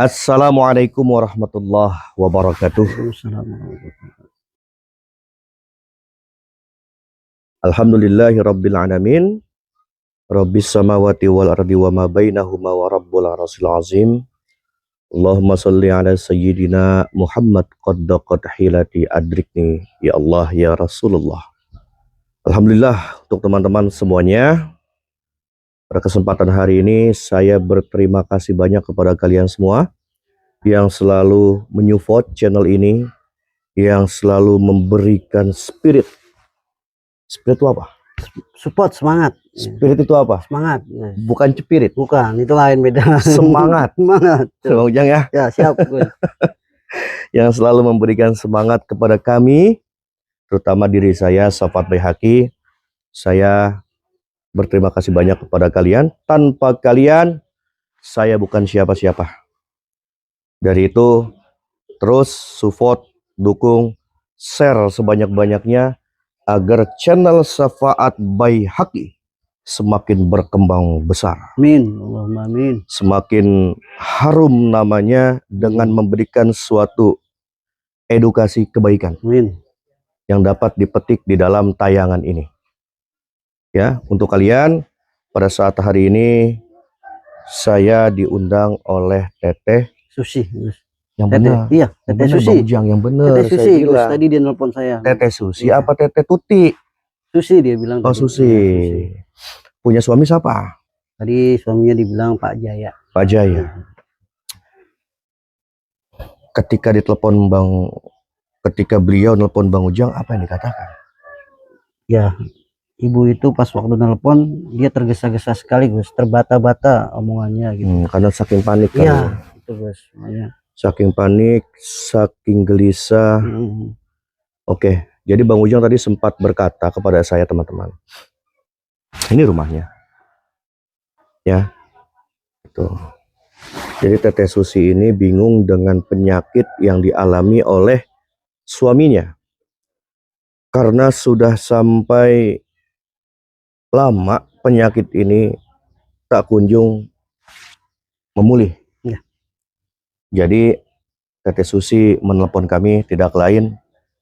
Assalamualaikum warahmatullahi wabarakatuh. Alhamdulillahi rabbil alamin. Rabbis samawati wal ardi wa ma bainahuma wa rabbul arsyil azim. Allahumma salli ala sayyidina Muhammad qad hilati adrikni ya Allah ya Rasulullah. Alhamdulillah untuk teman-teman semuanya. Pada kesempatan hari ini saya berterima kasih banyak kepada kalian semua yang selalu menyupport channel ini, yang selalu memberikan spirit. Spirit itu apa? Support, semangat. Spirit itu apa? Semangat. Bukan cepirit. Bukan, itu lain, beda. Semangat. Semangat. Bang Ujang ya. Ya, siap. Yang selalu memberikan semangat kepada kami, terutama diri saya, Safat Baihaqi. Saya berterima kasih banyak kepada kalian. Tanpa kalian, saya bukan siapa-siapa. Dari itu, terus support, dukung, share sebanyak-banyaknya agar channel Syafaat Baihaqi semakin berkembang besar. Amin. Allahumma amin. Semakin harum namanya dengan memberikan suatu edukasi kebaikan. Amin. Yang dapat dipetik di dalam tayangan ini. Ya, untuk kalian pada saat hari ini saya diundang oleh Teteh Susi. yang Teteh, benar. iya, Teteh Susi. Bang Ujang yang benar. Teteh Susi, tadi dia nelpon saya. Teteh Susi Iya. apa Teteh Tuti? Susi dia bilang. Oh, tadi. Susi. Ya, Susi. Punya suami siapa? Tadi suaminya dibilang Pak Jaya. Pak Jaya. Ketika beliau nelpon Bang Ujang, apa yang dikatakan? Ya, ibu itu pas waktu nelpon dia tergesa-gesa sekali, Gus, terbata-bata omongannya gitu. Karena saking panik kan. Iya, itu Gus, makanya. Saking panik, saking gelisah. Oke, jadi Bang Ujang tadi sempat berkata kepada saya, teman-teman. Ini rumahnya. Ya. Itu. Jadi Teteh Susi ini bingung dengan penyakit yang dialami oleh suaminya. Karena sudah sampai lama penyakit ini tak kunjung memulih. Ya. Jadi Teteh Susi menelpon kami, tidak lain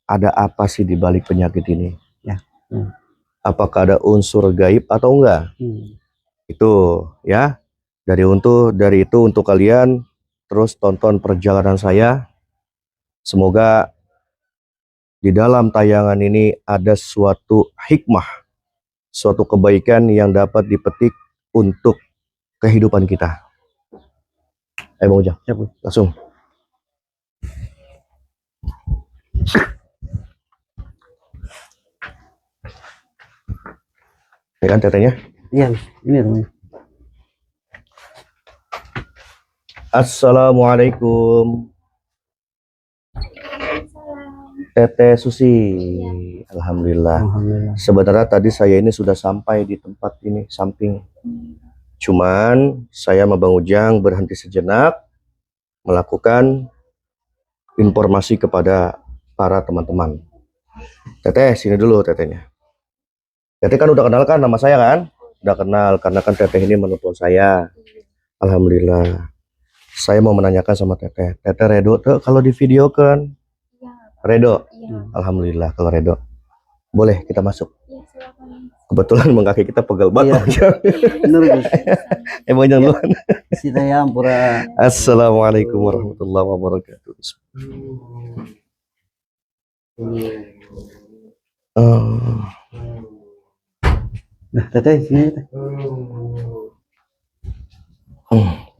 ada apa sih di balik penyakit ini? Ya. Apakah ada unsur gaib atau enggak? Itu ya. Dari itu untuk kalian terus tonton perjalanan saya. Semoga di dalam tayangan ini ada suatu hikmah, suatu kebaikan yang dapat dipetik untuk kehidupan kita. Ayo Bang Ujang, langsung. Ini kan tetenya? Iya, ini rumahnya. Assalamualaikum. Teteh Susi. Alhamdulillah. Sebenarnya tadi saya ini sudah sampai di tempat ini samping. Cuman saya sama Bang Ujang berhenti sejenak melakukan informasi kepada para teman-teman. Teteh, sini dulu tetehnya. Teteh kan udah kenal kan nama saya kan? Udah kenal karena kan teteh ini menelpon saya. Alhamdulillah. Saya mau menanyakan sama teteh. Teteh redo tuh kalau di video kan? Redo? Ya. Alhamdulillah kalau redo. Boleh kita masuk? Ya, silakan. Kebetulan kaki kita pegel banget. Iya. Bener, Gus. Emang jangan lupa. Sita ya ampura. Assalamualaikum warahmatullahi wabarakatuh. Nah, Teteh sini.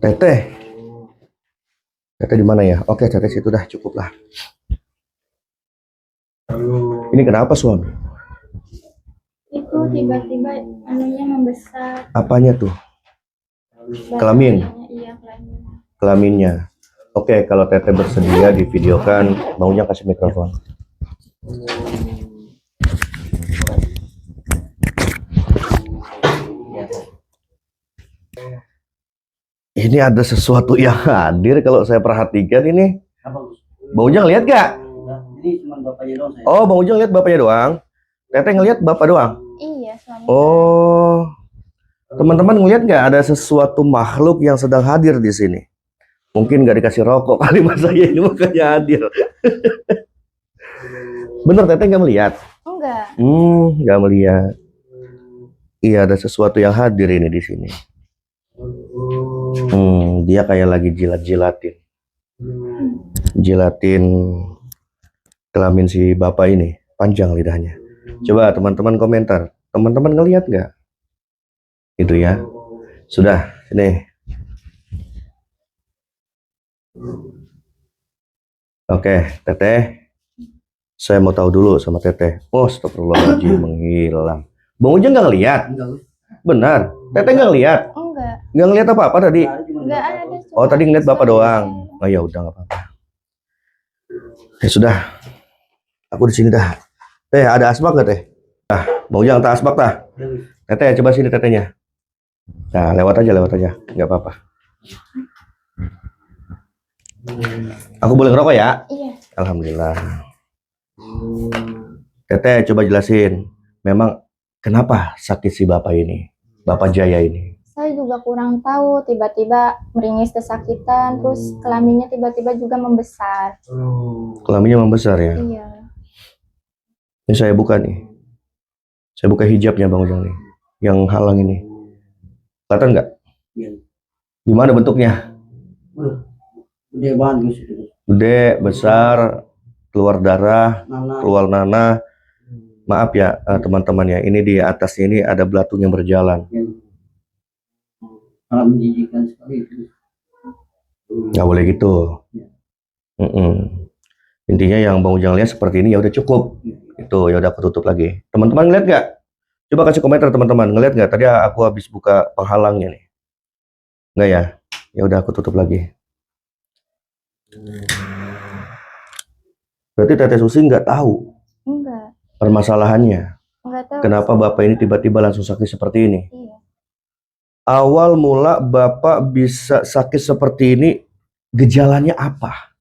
Teteh. Teteh di mana ya? Oke, teteh situ dah, cukup lah. Ini kenapa suami? Itu tiba-tiba anunya membesar. Apanya tuh? Kelamin? Iya, kelamin. Kelaminnya. Oke, kalau teteh bersedia divideokan, maunya kasih mikrofon. Ini ada sesuatu yang hadir kalau saya perhatikan ini. Bang Ujang lihat gak? Ini cuma bapaknya doang saya. Oh, Bang Ujang lihat bapaknya doang. Teteh ngelihat bapak doang. Iya, suami. Oh, teman-teman ngelihat nggak ada sesuatu makhluk yang sedang hadir di sini? Mungkin nggak dikasih rokok kali mas saya ini makanya hadir. Bener Teteh nggak melihat? Enggak. Nggak melihat. Iya ada sesuatu yang hadir ini di sini. Dia kayak lagi jilatin kelamin si bapak ini, panjang lidahnya. Coba teman-teman komentar, teman-teman ngelihat nggak? Itu ya. Sudah, sini. Oke, Teteh. Saya mau tahu dulu sama Teteh. Oh, astagfirullahaladzim, menghilang. Bang Ujang nggak ngelihat? Benar. Teteh nggak ngelihat? Enggak. Nggak ngelihat apa-apa tadi? Enggak ada. Oh, tadi ngeliat bapak doang. Oh ya udah nggak apa-apa. Ya sudah. Aku di sini dah. Teh, ada asbak nggak Teh? Bang Ujang tak asbak dah. Teteh, coba sini Tetehnya. Nah, lewat aja, nggak apa-apa. Aku boleh ngerokok ya? Iya. Alhamdulillah. Teteh, coba jelasin. Memang kenapa sakit si bapak ini? Bapak Jaya ini? Saya juga kurang tahu, tiba-tiba meringis kesakitan, terus kelaminnya tiba-tiba juga membesar. Kelaminnya membesar ya? Iya. Ini saya buka nih. Saya buka hijabnya Bang Ujang nih. Yang halang ini. Kelihatan nggak? Iya. Gimana bentuknya? Gede banget Gus. Gede, besar, keluar darah, keluar nanah. Maaf ya teman-teman ya. Ini di atasnya ini ada belatung yang berjalan. Kalau menjijikan sekali itu. Nggak boleh gitu. Intinya yang Bang Ujang lihat seperti ini ya udah cukup. Itu ya udah aku tutup lagi. Teman-teman ngeliat nggak? Coba kasih komentar teman-teman. Ngeliat nggak? Tadi aku habis buka penghalangnya nih. Nggak ya? Ya udah aku tutup lagi. Berarti Teteh Susi nggak tahu Enggak. permasalahannya. Enggak tahu. Kenapa Bapak ini tiba-tiba langsung sakit seperti ini? Iya. Awal mula Bapak bisa sakit seperti ini, gejalanya apa?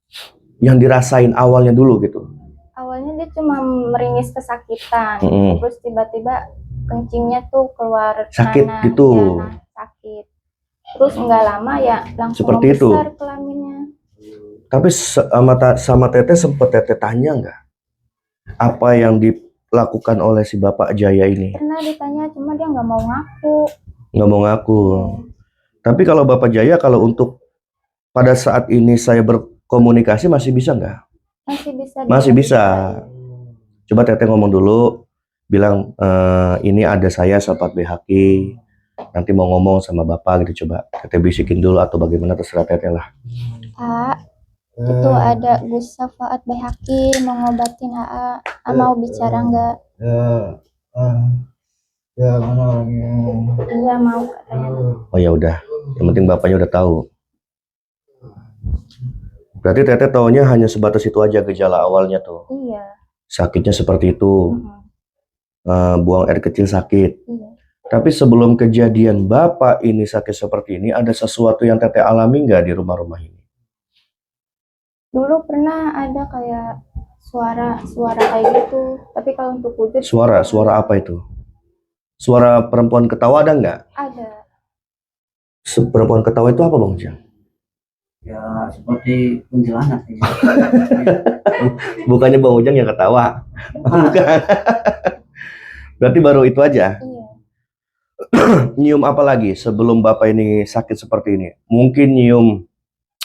Yang dirasain awalnya dulu gitu. Awalnya dia cuma meringis kesakitan, terus tiba-tiba kencingnya tuh keluar sakit nanah, gitu. Ya, sakit. Terus nggak lama ya langsung seperti itu. membesar kelaminnya. Tapi sama Teteh sempet Teteh tanya nggak? Apa yang dilakukan oleh si Bapak Jaya ini? Pernah ditanya, cuma dia nggak mau ngaku. Nggak mau ngaku. Tapi kalau Bapak Jaya, kalau untuk pada saat ini saya berkomunikasi masih bisa nggak? Masih bisa. Masih bisa. Coba Teteh ngomong dulu, bilang ini ada saya sahabat BHQ, nanti mau ngomong sama Bapak gitu. Coba Teteh bisikin dulu atau bagaimana, terserah Teteh lah. Pak, itu ada Gus Safaat BHQ mau ngobatin AA. Mau bicara nggak? Ya mana orangnya? Iya mau katanya. Oh ya udah, yang penting Bapaknya udah tahu. Berarti Teteh taunya hanya sebatas itu aja gejala awalnya tuh. Iya. Sakitnya seperti itu. Buang air kecil sakit. Iya. Tapi sebelum kejadian Bapak ini sakit seperti ini, ada sesuatu yang Teteh alami nggak di rumah-rumah ini? Dulu pernah ada kayak suara kayak gitu. Tapi kalau untuk wujud. Suara apa itu? Suara perempuan ketawa ada nggak? Ada. Perempuan ketawa itu apa Bang Ujang? Ya seperti kuntilanak. Bukannya Bang Ujang yang ketawa? Bukan. Berarti baru itu aja? Iya. Nyium apa lagi sebelum Bapak ini sakit seperti ini? Mungkin nyium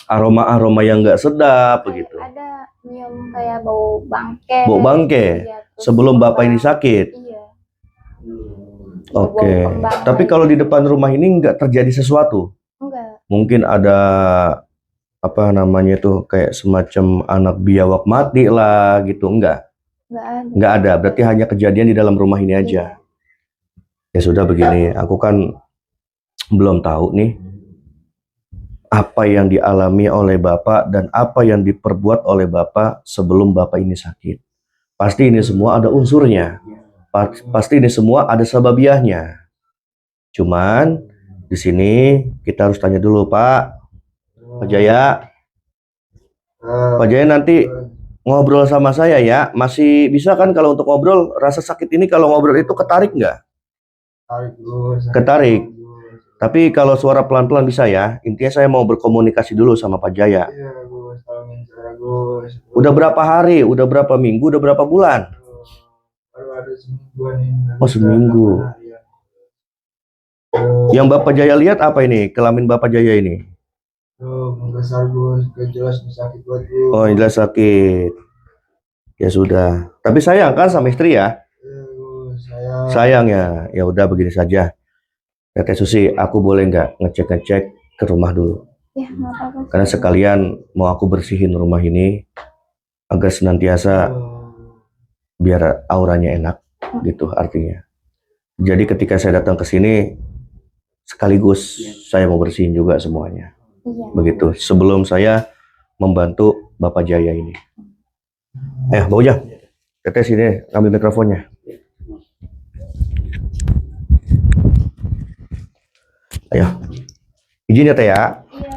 aroma-aroma yang nggak sedap begitu. Ada nyium kayak bau bangke. Bau bangke? Iya, sebelum Bapak ini sakit? Iya. Oke. Tapi kalau di depan rumah ini nggak terjadi sesuatu? Enggak. Mungkin ada apa namanya tuh kayak semacam anak biawak mati lah gitu, enggak? Enggak ada. Berarti hanya kejadian di dalam rumah ini aja. Ya sudah begini, aku kan belum tahu nih apa yang dialami oleh Bapak dan apa yang diperbuat oleh Bapak sebelum Bapak ini sakit. Pasti ini semua ada unsurnya. Pasti ini semua ada sababiahnya. Cuman di sini kita harus tanya dulu Pak Jaya. Pak Jaya nanti ngobrol sama saya ya. Masih bisa kan kalau untuk ngobrol? Rasa sakit ini kalau ngobrol itu ketarik nggak? Ketarik. Tapi kalau suara pelan-pelan bisa ya. Intinya saya mau berkomunikasi dulu sama Pak Jaya. Iya, Gus, tolongin saya, Gus. Udah berapa hari? Udah berapa minggu? Udah berapa bulan? Baru ada semingguan ini. Oh, seminggu. Ya. Yang Bapak Jaya lihat apa ini? Kelamin Bapak Jaya ini? Tuh, membesar, Gus. Jelas sakit buat Gus. Oh, jelas sakit. Ya sudah. Tapi sayang kan sama istri ya? Iya, Gus, Sayang ya. Ya udah begini saja. Teteh Susi, aku boleh nggak ngecek-ngecek ke rumah dulu? Ya, nggak apa-apa. Karena sekalian mau aku bersihin rumah ini agar senantiasa biar auranya enak gitu artinya. Jadi ketika saya datang ke sini sekaligus saya mau bersihin juga semuanya. Iya. Begitu. Sebelum saya membantu Bapak Jaya ini. Mbak Ujang. Teteh sini ambil mikrofonnya. Ayo. Izin ya Teh ya. Iya.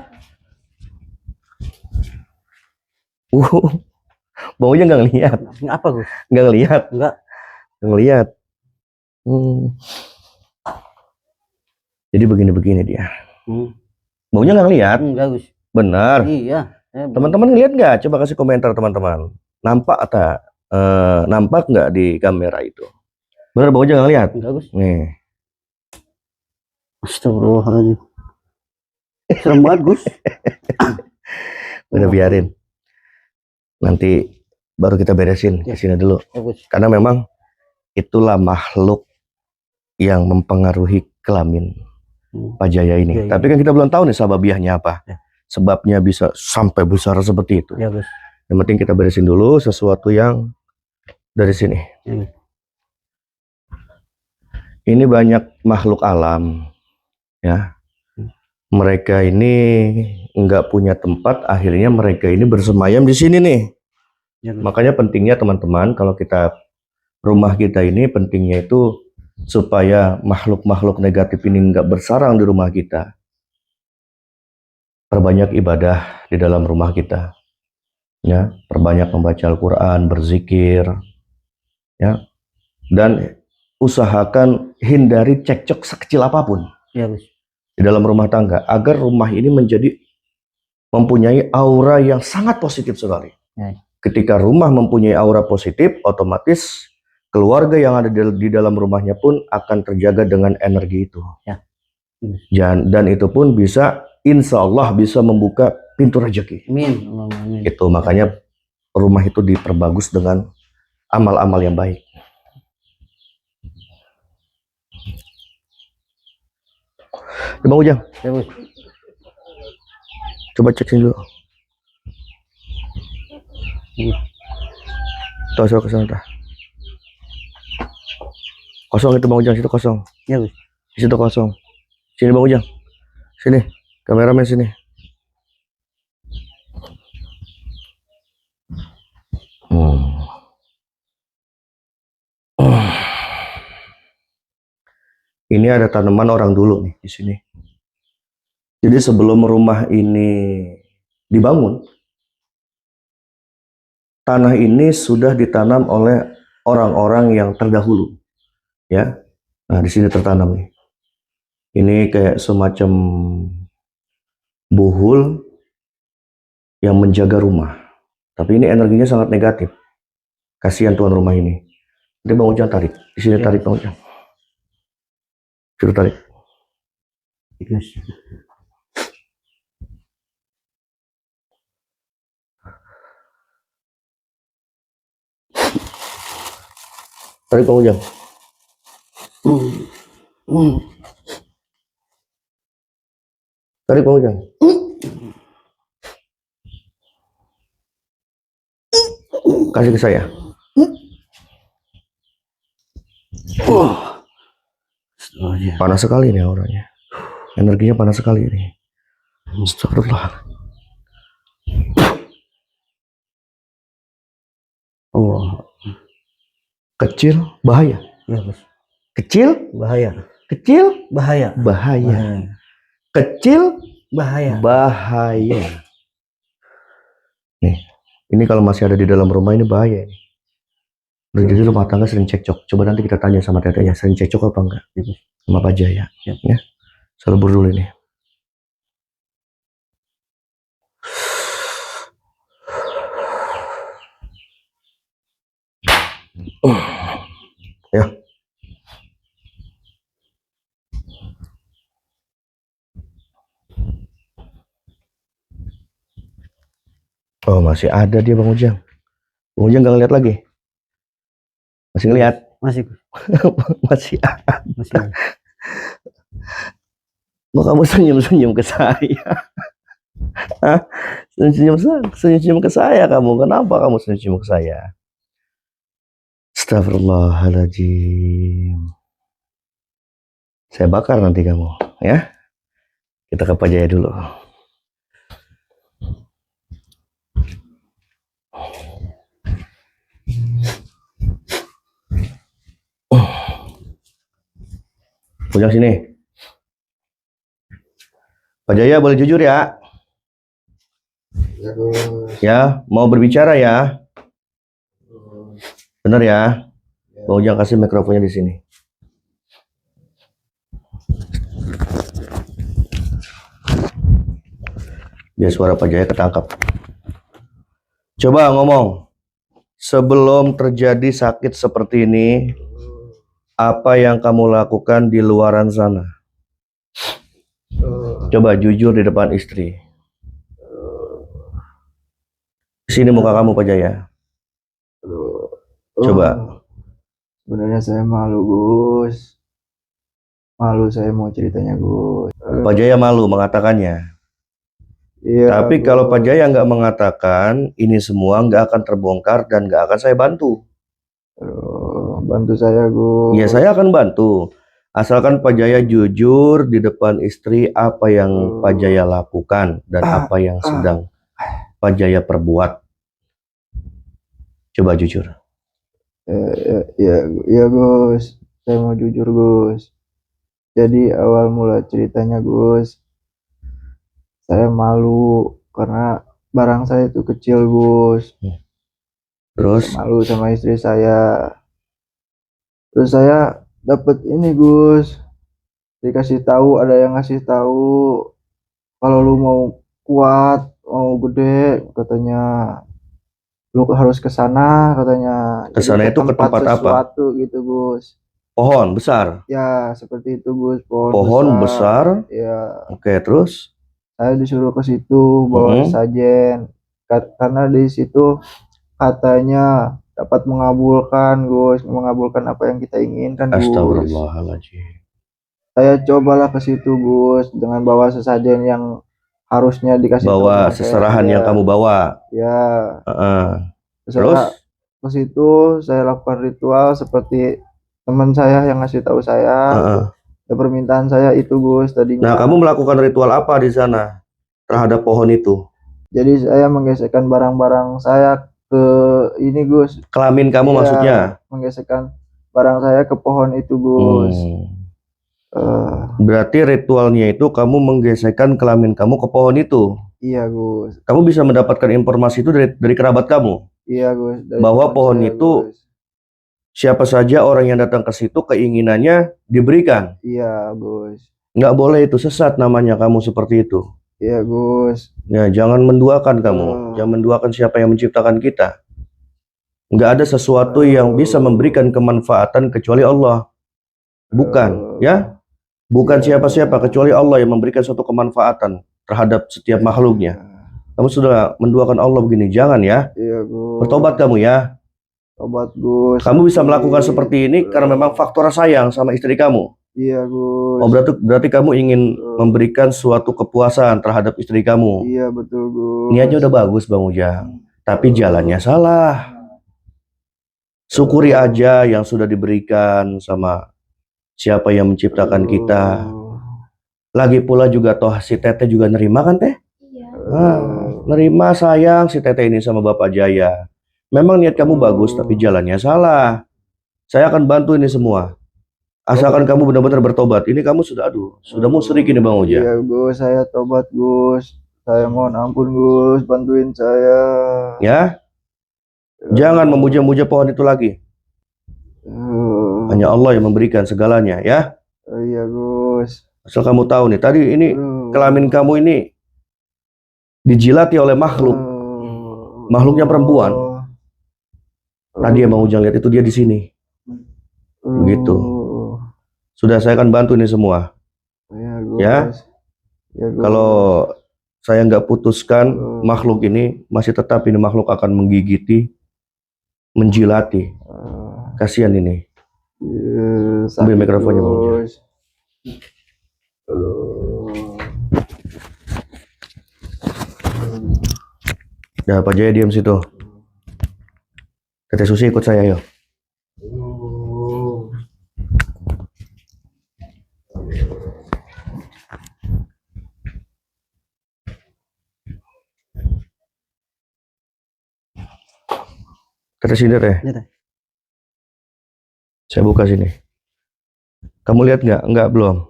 Bang Ujang nggak ngeliat. Apa Gus? Nggak ngeliat. Enggak. Nggak ngeliat. Jadi begini-begini dia. Bang Ujang nggak ngeliat. Enggak Gus. Benar. Iya. Teman-teman ngeliat nggak? Coba kasih komentar teman-teman. Nampak atau nampak nggak di kamera itu? Benar Bang Ujang nggak lihat? Enggak Gus. Nih. Astagfirullahaladzim. Serem banget Gus. Udah biarin. Nanti baru kita beresin di sini dulu. Ya, Gus. Karena memang itulah makhluk yang mempengaruhi kelamin Pak Jaya ini. Iya, iya. Tapi kan kita belum tahu nih sababiahnya apa. Ya. Sebabnya bisa sampai besar seperti itu. Ya Gus. Yang penting kita beresin dulu sesuatu yang dari sini. Ini banyak makhluk alam, ya. Mereka ini nggak punya tempat, akhirnya mereka ini bersemayam di sini nih. Ya, Gus. Makanya pentingnya teman-teman, kalau kita rumah kita ini pentingnya itu supaya makhluk-makhluk negatif ini nggak bersarang di rumah kita. Perbanyak ibadah di dalam rumah kita. Ya, perbanyak membaca Al-Quran, berzikir, ya, dan usahakan hindari cekcok sekecil apapun Ya Gus. di dalam rumah tangga agar rumah ini mempunyai aura yang sangat positif sekali. Ya. Ketika rumah mempunyai aura positif, otomatis keluarga yang ada di dalam rumahnya pun akan terjaga dengan energi itu. Ya. Dan itu pun bisa, insya Allah bisa membuka pintu rezeki. Amin. Allahumma amin. Itu makanya rumah itu diperbagus dengan amal-amal yang baik. Bang Ujang, Ya Gus. coba cek sini dulu. Tuh, ke sana dah. Kosong itu Bang Ujang, situ kosong. Ya Gus. Di situ kosong. Sini Bang Ujang. Sini, kameramen sini. Ini ada tanaman orang dulu nih di sini. Jadi sebelum rumah ini dibangun, tanah ini sudah ditanam oleh orang-orang yang terdahulu, ya. Nah di sini tertanam nih. Ini kayak semacam buhul yang menjaga rumah. Tapi ini energinya sangat negatif. Kasihan tuan rumah ini. Nanti Bang Ujang tarik. Di sini tarik Bang Ujang. Situ tarik. Gus. Tarik Bang Ujang. Tarik Bang Ujang. Kasih ke saya. Panas sekali nih auranya. Energinya panas sekali ini. Astagfirullah. Allah. Kecil bahaya. Ya Gus. Kecil Bahaya. kecil Bahaya. bahaya. Kecil Bahaya. bahaya. Nih, ini kalau masih ada di dalam rumah ini bahaya ini. Jadi rumah tangga sering cekcok. Coba nanti kita tanya sama tetenya, sering cekcok apa enggak? Sama Pak Jaya. Ya. Ya. Selebur dulu ini. Ya. Oh, masih ada dia Bang Ujang. Bang Ujang nggak ngeliat lagi? Masih ngeliat? Masih Masih. masih. Kok kamu senyum-senyum ke saya? Hah? Senyum-senyum ke saya kamu. Kenapa kamu senyum-senyum ke saya? Astagfirullahaladzim. Saya bakar nanti kamu, ya. Kita ke Pak Jaya dulu. Ujang sini. Pak Jaya boleh jujur ya? Ya Gus. Ya, mau berbicara ya? Bener ya? Bang Ujang kasih mikrofonnya di sini. Biar suara Pak Jaya ketangkap. Coba ngomong. Sebelum terjadi sakit seperti ini, apa yang kamu lakukan di luaran sana? Coba jujur di depan istri. Sini muka kamu Pak Jaya. Coba. Sebenarnya saya malu Gus. Malu saya mau ceritanya Gus. Pak Jaya malu mengatakannya. Iya. Tapi kalau Pak Jaya nggak mengatakan, ini semua nggak akan terbongkar dan nggak akan saya bantu. Bantu saya Gus. Ya saya akan bantu. Asalkan Pak Jaya jujur di depan istri apa yang Pak Jaya lakukan dan apa yang sedang Pak Jaya perbuat. Coba jujur. Ya Gus. Saya mau jujur Gus. Jadi awal mula ceritanya Gus, saya malu karena barang saya itu kecil Gus. Terus? Saya malu sama istri saya. Terus saya dapat ini Gus, dikasih tahu, ada yang ngasih tahu kalau lu mau kuat, mau gede, katanya lu harus ke sana, katanya. Ke sana itu ke tempat apa? Sesuatu gitu Gus. Pohon besar. Ya seperti itu Gus, Pohon besar. Ya. Oke, terus? Saya disuruh ke situ bawa sajen, karena di situ katanya dapat mengabulkan Gus, mengabulkan apa yang kita inginkan Gus. Astagfirullahaladzim. Saya cobalah ke situ Gus dengan bawa sesajen yang harusnya dikasih bawa tahu seserahan yang kamu bawa. Ya. Terus ke situ saya lakukan ritual seperti teman saya yang ngasih tahu saya. Permintaan saya itu Gus tadinya. Nah, kamu melakukan ritual apa di sana terhadap pohon itu? Jadi saya menggesekkan barang-barang saya ke ini Gus. Kelamin kamu maksudnya? Menggesekkan barang saya ke pohon itu Gus. Berarti ritualnya itu kamu menggesekkan kelamin kamu ke pohon itu? Iya Gus. Kamu bisa mendapatkan informasi itu dari kerabat kamu? Iya Gus. Bahwa pohon itu Gus, siapa saja orang yang datang ke situ keinginannya diberikan? Iya Gus. Nggak boleh, itu sesat namanya kamu seperti itu. Iya Gus. Ya, jangan menduakan kamu. Jangan menduakan siapa yang menciptakan kita. Nggak ada sesuatu yang bisa memberikan kemanfaatan kecuali Allah. Bukan, ya? Bukan siapa-siapa kecuali Allah yang memberikan suatu kemanfaatan terhadap setiap makhluknya. Kamu sudah menduakan Allah begini, jangan ya. Iya Gus. Bertobat kamu ya. Tobat Gus. Kamu bisa melakukan seperti ini karena memang faktor sayang sama istri kamu. Iya Gus. Oh, berarti kamu ingin memberikan suatu kepuasan terhadap istri kamu. Iya betul Gus. Niatnya udah bagus Bang Ujang, tapi jalannya salah. Syukuri aja yang sudah diberikan sama siapa yang menciptakan kita. Lagi pula juga toh si Teteh juga nerima kan Teh? Iya. Nerima sayang si Teteh ini sama Bapak Jaya. Memang niat kamu bagus, tapi jalannya salah. Saya akan bantu ini semua. Asalkan kamu benar-benar bertobat. Ini kamu sudah musyrik ini Bang Ujang. Iya Gus, saya tobat Gus. Saya mohon ampun Gus, bantuin saya. Ya. Jangan memuja-muja pohon itu lagi. Hanya Allah yang memberikan segalanya ya. Iya Gus. Asal kamu tahu nih, tadi ini kelamin kamu ini dijilati oleh makhluk. Makhluknya perempuan. Tadi yang Bang Ujang lihat itu dia di sini. Begitu. Sudah, saya akan bantu ini semua. Ya. Kalau saya nggak putuskan makhluk ini, masih tetap ini makhluk akan menggigiti, menjilati. Kasihan ini. Ambil mikrofonnya, Bang Ujang. Ya, Pak Jaya diam situ. Teteh Susi ikut saya, yuk. Teteh sini, Teh. Iya, Teh. Saya buka sini. Kamu lihat nggak? Enggak, belum.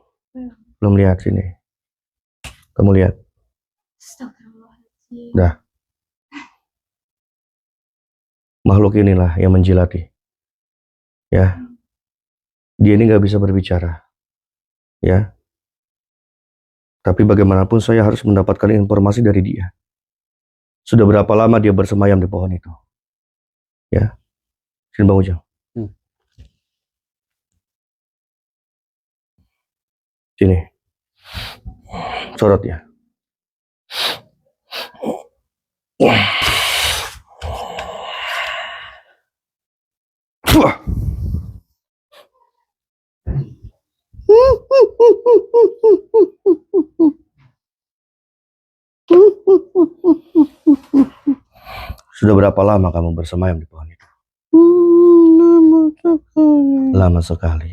Belum lihat sini. Kamu lihat. Astagfirullahaladzim. Dah. Makhluk inilah yang menjilati. Ya. Dia ini nggak bisa berbicara. Ya. Tapi bagaimanapun saya harus mendapatkan informasi dari dia. Sudah berapa lama dia bersemayam di pohon itu? Ya. Sini Bang Ujang. Sini. Sorot ya. Sudah berapa lama kamu bersemayam di pohon itu? Lama sekali. Lama sekali.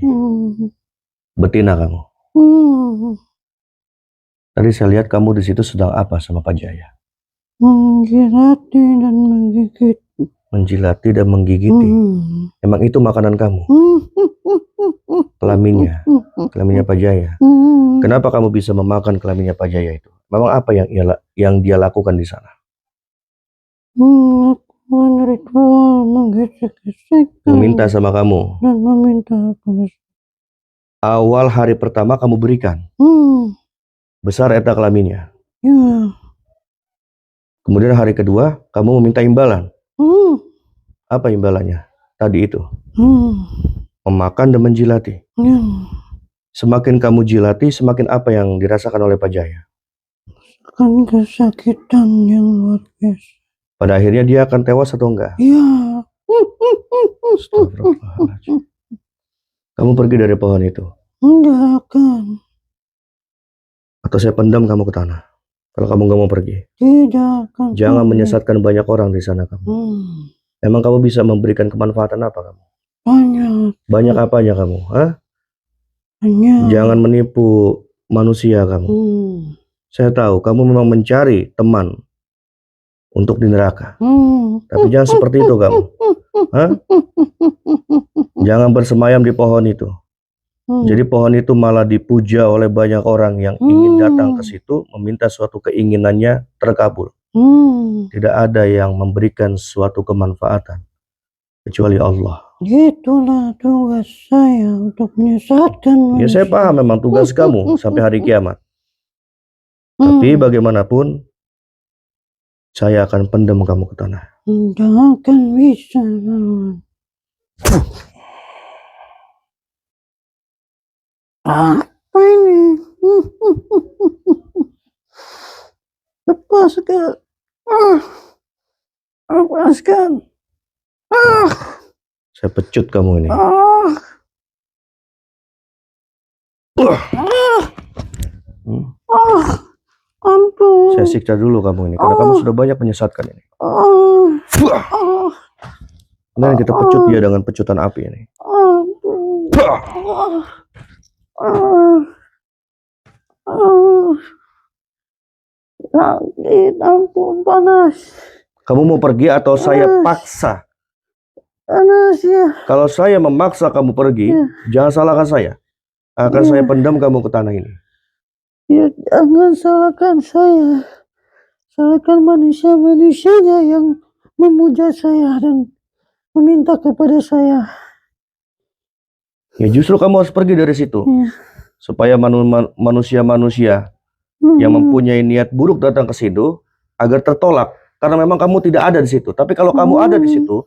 Betina kamu. Tadi saya lihat kamu di situ sedang apa sama Pak Jaya? Menjilati dan menggigit. Menjilati dan menggigiti. Emang itu makanan kamu? Kelaminnya. Kelaminnya Pak Jaya. Kenapa kamu bisa memakan kelaminnya Pak Jaya itu? Memang apa yang dia lakukan di sana? Melakukan ritual menggesek-gesek Meminta sama kamu. dan meminta pada Awal hari pertama kamu berikan. Besar eta kelaminnya. ya. Kemudian hari kedua kamu meminta imbalan. Apa imbalannya? Tadi itu. Memakan dan menjilati. Ya. Semakin kamu jilati, semakin apa yang dirasakan oleh Pak Jaya? Akan kesakitan yang luar biasa. Pada akhirnya dia akan tewas atau enggak? Ya. Astagfirullahaladzim. Kamu pergi dari pohon itu. Enggak akan. Atau saya pendam kamu ke tanah. Kalau kamu nggak mau pergi. Tidak akan. Jangan menyesatkan banyak orang di sana kamu. Emang kamu bisa memberikan kemanfaatan apa kamu? Banyak. Banyak apanya kamu? Hah? Banyak. Jangan menipu manusia kamu. Saya tahu kamu memang mencari teman untuk di neraka. Tapi jangan seperti itu kamu. Hah? Jangan bersemayam di pohon itu. Jadi pohon itu malah dipuja oleh banyak orang yang ingin datang ke situ meminta suatu keinginannya terkabul. Tidak ada yang memberikan suatu kemanfaatan kecuali Allah. Itulah tugas saya untuk menyesatkan Ya saya paham memang tugas kamu sampai hari kiamat. Tapi bagaimanapun saya akan pendam kamu ke tanah. Tidak akan bisa. Apa ini? Lepaskan. Lepaskan. Saya pecut kamu ini. Ampun. Saya siksa dulu kamu ini karena kamu sudah banyak menyesatkan ini. Kemudian kita pecut dia dengan pecutan api ini. Sakit, ampun, panas. Kamu mau pergi atau saya paksa? Panas ya. Kalau saya memaksa kamu pergi, jangan salahkan saya. Akan saya pendam kamu ke tanah ini. Ya, jangan salahkan saya. Salahkan manusia-manusianya yang memuja saya dan meminta kepada saya. Ya justru kamu harus pergi dari situ. supaya manusia-manusia yang mempunyai niat buruk datang ke situ agar tertolak, karena memang kamu tidak ada di situ. Tapi kalau kamu ada di situ,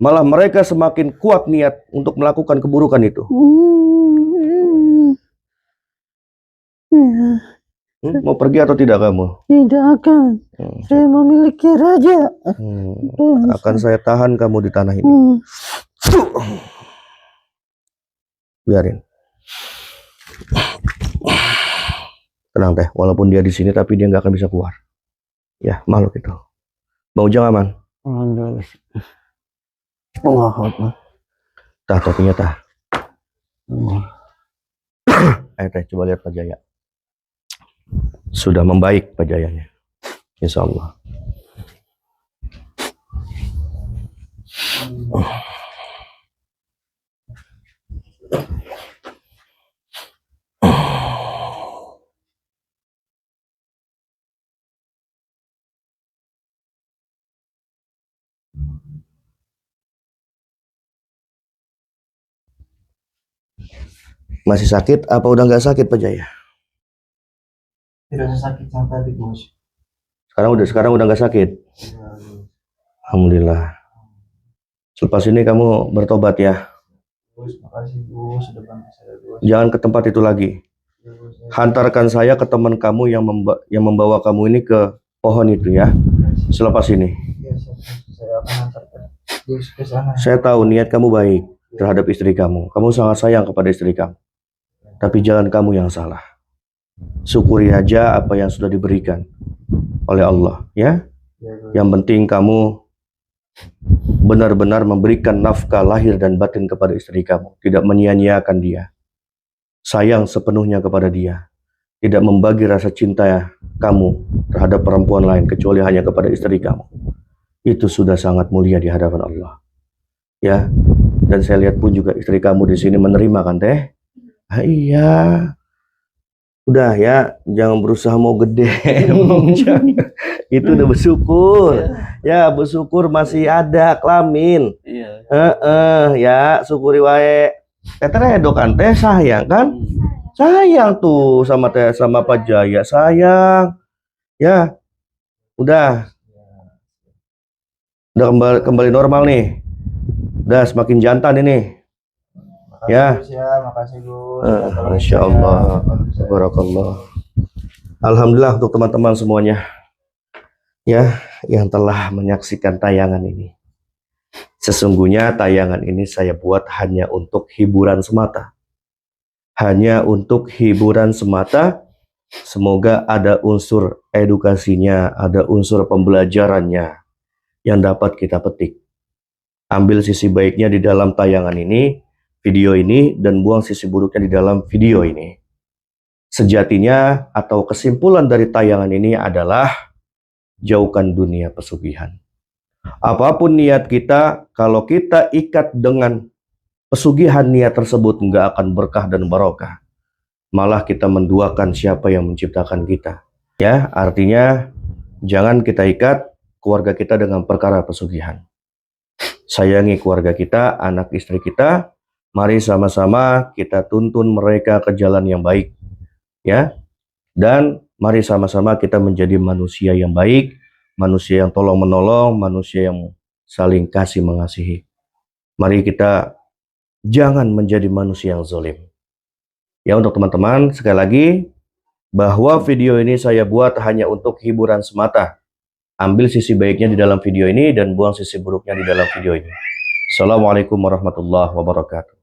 malah mereka semakin kuat niat untuk melakukan keburukan itu. Mau pergi atau tidak kamu? Tidak akan. Saya memiliki raja. Akan saya tahan kamu di tanah ini. Biarin. Tenang teh, walaupun dia di sini tapi dia nggak akan bisa keluar. Ya, makhluk itu. Bang Ujang aman? Alhamdulillah. Allahu Akbar. Tah, topinya tah. Ayo teh, coba lihat Pak Jaya. Sudah membaik Pak Jayanya. Insya Allah. Masih sakit apa udah nggak sakit Pak Jaya? Tidak sakit yang tadi Gus. Sekarang udah nggak sakit. Alhamdulillah. Selepas ini kamu bertobat ya. Gus, makasih Gus, sudah bantu saya Gus. Jangan ke tempat itu lagi. Ya, Gus, ya. Hantarkan saya ke teman kamu yang membawa kamu ini ke pohon itu ya. Selepas ini. Ya, siap. Saya akan hantarkan Gus ke sana. Saya tahu niat kamu baik terhadap istri kamu. Kamu sangat sayang kepada istri kamu. Tapi jalan kamu yang salah. Syukuri aja apa yang sudah diberikan oleh Allah ya. Ya, Gus. Yang penting kamu benar-benar memberikan nafkah lahir dan batin kepada istri kamu, tidak menyia-nyiakan dia, sayang sepenuhnya kepada dia, tidak membagi rasa cinta kamu terhadap perempuan lain kecuali hanya kepada istri kamu. Itu sudah sangat mulia di hadapan Allah ya. Dan saya lihat pun juga istri kamu di sini menerima kan teh. Iya, udah ya, jangan berusaha mau gede. Itu udah bersyukur ya, bersyukur masih ada kelamin. Iya. Ya syukuri wae. Teh dokan teh sayang kan, sayang tuh sama teh, sama Pak Jaya sayang ya. Udah kembali normal nih, udah semakin jantan ini. Makasih, Ya. Gus, ya, makasih Gus. Masya Allah, barakallah. Alhamdulillah untuk teman-teman semuanya ya yang telah menyaksikan tayangan ini. Sesungguhnya tayangan ini saya buat hanya untuk hiburan semata. Hanya untuk hiburan semata. Semoga ada unsur edukasinya, ada unsur pembelajarannya yang dapat kita petik. Ambil sisi baiknya di dalam tayangan ini, video ini, dan buang sisi buruknya di dalam video ini. Sejatinya atau kesimpulan dari tayangan ini adalah jauhkan dunia pesugihan. Apapun niat kita, kalau kita ikat dengan pesugihan, niat tersebut nggak akan berkah dan barokah. Malah kita menduakan siapa yang menciptakan kita. Ya, artinya jangan kita ikat keluarga kita dengan perkara pesugihan. Sayangi keluarga kita, anak istri kita. Mari sama-sama kita tuntun mereka ke jalan yang baik. Ya, dan mari sama-sama kita menjadi manusia yang baik, manusia yang tolong menolong, manusia yang saling kasih mengasihi. Mari kita jangan menjadi manusia yang zalim. Ya, untuk teman-teman sekali lagi bahwa video ini saya buat hanya untuk hiburan semata. Ambil sisi baiknya di dalam video ini dan buang sisi buruknya di dalam video ini. Assalamualaikum warahmatullahi wabarakatuh.